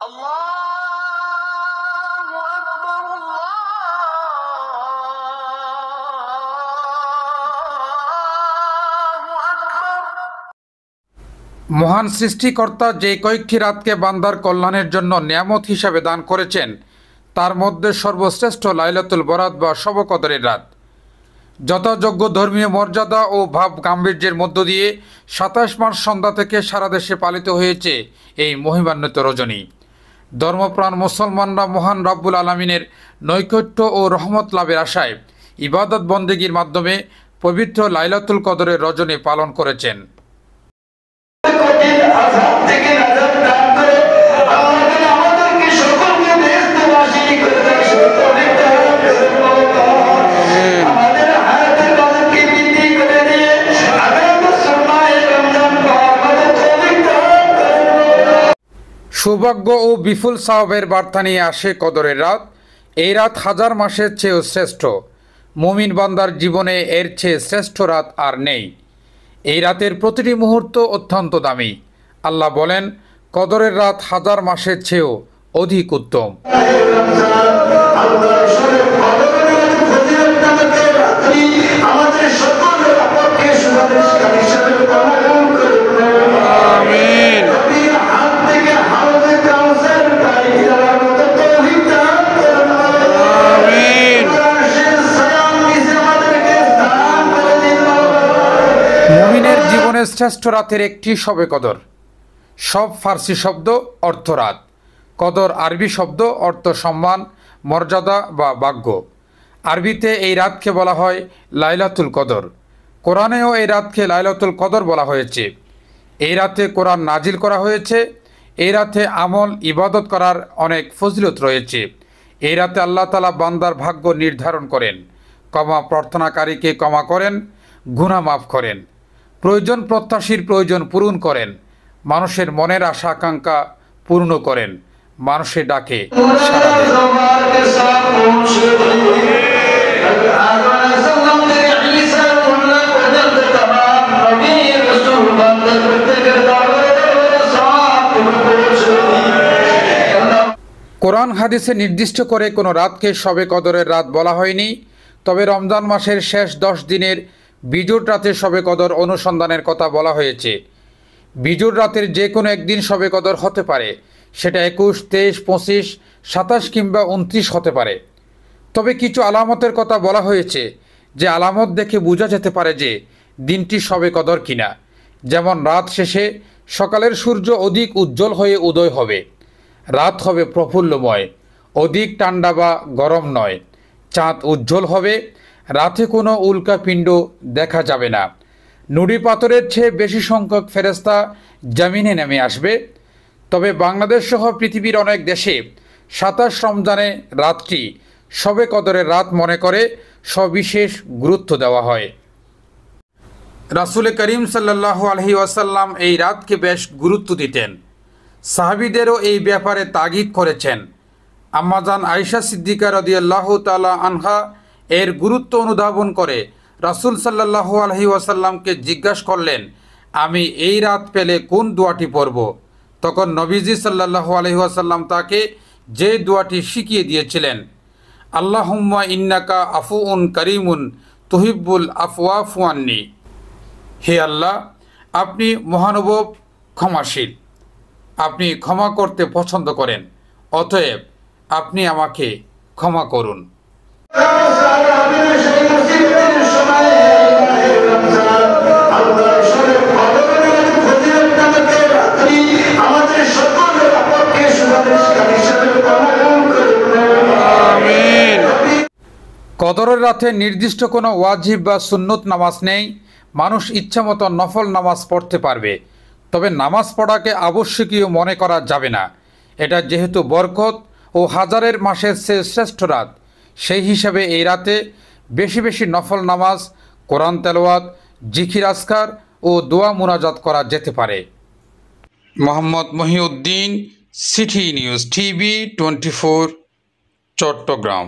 আল্লাহু আকবার, আল্লাহু আকবার। মহান সৃষ্টিকর্তা যে কয়েকটি রাতকে বান্দার কল্যাণের জন্য নিয়ামত হিসাবে দান করেছেন তার মধ্যে সর্বশ্রেষ্ঠ লাইলাতুল বরাত বা শবে কদরের রাত। যথাযোগ্য ধর্মীয় মর্যাদা ও ভাব গাম্ভীর্যের মধ্য দিয়ে ২৭ মার্চ সন্ধ্যা থেকে সারা দেশে পালিত হয়েছে এই মহিমান্বিত রজনী। ধর্মপ্রাণ মুসলমানরা মহান রব্বুল আলামিনের নৈকট্য ও রহমত লাভের আশায় ইবাদত বন্দেগীর মাধ্যমে পবিত্র লাইলাতুল কদরের রজনী পালন করেছেন। সৌভাগ্য ও বিপুল সওয়াবের বার্তা নিয়ে আসে কদরের রাত। এই রাত হাজার মাসের চেয়েও শ্রেষ্ঠ। মুমিন বান্দার জীবনে এর চেয়ে শ্রেষ্ঠ রাত আর নেই। এই রাতের প্রতিটি মুহূর্ত অত্যন্ত দামি। আল্লাহ বলেন, কদরের রাত হাজার মাসের চেয়েও অধিক উত্তম। মুমিনের জীবনের শ্রেষ্ঠ রাতের একটি শবে কদর। সব ফার্সি শব্দ, অর্থ রাত। কদর আরবি শব্দ, অর্থ সম্মান, মর্যাদা বা ভাগ্য। আরবিতে এই রাতকে বলা হয় লাইলাতুল কদর। কোরআনেও এই রাতকে লাইলাতুল কদর বলা হয়েছে। এই রাতে কোরআন নাজিল করা হয়েছে। এই রাতে আমল ইবাদত করার অনেক ফজিলত রয়েছে। এই রাতে আল্লাহ তাআলা বান্দার ভাগ্য নির্ধারণ করেন, ক্ষমা প্রার্থনাকারীকে ক্ষমা করেন, গুনাহ মাফ করেন, প্রয়োজন প্রত্যাশীর প্রয়োজন পূরণ করেন, মানুষের মনের আশা আকাঙ্ক্ষা পূর্ণ করেন, মানুষের ডাকে সাড়া দেন। কোরআন হাদিসে নির্দিষ্ট করে কোনো রাতকে শবে কদরের রাত বলা হয়নি। তবে রমজান মাসের শেষ 10 দিনের বিজুর রাতে শবে কদর অনুসন্ধানের কথা বলা হয়েছে। বিজুর রাতের যে কোনো একদিন শবে কদর হতে পারে। সেটা 21, 23, 25, 27 কিংবা 29 হতে পারে। তবে কিছু আলামতের কথা বলা হয়েছে, যে আলামত দেখে বোঝা যেতে পারে যে দিনটি শবে কদর কিনা। যেমন রাত শেষে সকালের সূর্য অধিক উজ্জ্বল হয়ে উদয় হবে, রাত হবে প্রফুল্লময়, অধিক ঠান্ডা বা গরম নয়, চাঁদ উজ্জ্বল হবে, রাতে কোনো উল্কাপিণ্ড দেখা যাবে না, নুড়ি পাথরের চেয়ে বেশি সংখ্যক ফেরেশতা জমিনে নেমে আসবে। তবে বাংলাদেশ সহ পৃথিবীর অনেক দেশে 27 রমজানে রাতটি শবে কদরের রাত মনে করে সবিশেষ গুরুত্ব দেওয়া হয়। রাসূল করিম সাল্লাল্লাহু আলাইহি ওয়াসাল্লাম এই রাতকে বেশ গুরুত্ব দিতেন। সাহাবীদেরও এই ব্যাপারে তাগিদ করেছেন। আম্মাজান আয়েশা সিদ্দিকা রাদিয়াল্লাহু তাআলা আনহা এর গুরুত্ব অনুধাবন করে রাসূল সাল্লাল্লাহু আলাইহি ওয়াসাল্লামকে জিজ্ঞাসা করলেন, আমি এই রাত পেলে কোন দোয়াটি পড়ব? তখন নবীজি সাল্লাল্লাহু আলাইহি ওয়াসাল্লাম তাকে যে দোয়াটি শিখিয়ে দিয়েছিলেন, আল্লাহুম্মা ইন্নাকা আফুউন কারিমুন তুহিব্বুল আফওয়া ফুআন্নি। হে আল্লাহ, আপনি মহানুভব, ক্ষমাশীল, আপনি ক্ষমা করতে পছন্দ করেন, অতএব আপনি আমাকে ক্ষমা করুন। কদরের রাতে নির্দিষ্ট কোনো ওয়াজিব বা সুন্নত নামাজ নেই। মানুষ ইচ্ছামতো নফল নামাজ পড়তে পারবে, তবে নামাজ পড়াকে আবশ্যকীয় মনে করা যাবে না। এটা যেহেতু বরকত ও হাজারের মাসের চেয়ে শ্রেষ্ঠ রাত, সেই হিসাবে এই রাতে বেশি বেশি নফল নামাজ, কোরআন তেলাওয়াত, জিকির আজকার ও দোয়া মুনাজাত করা যেতে পারে। Mohammad Mohiuddin, city news TV 24, Chittagong.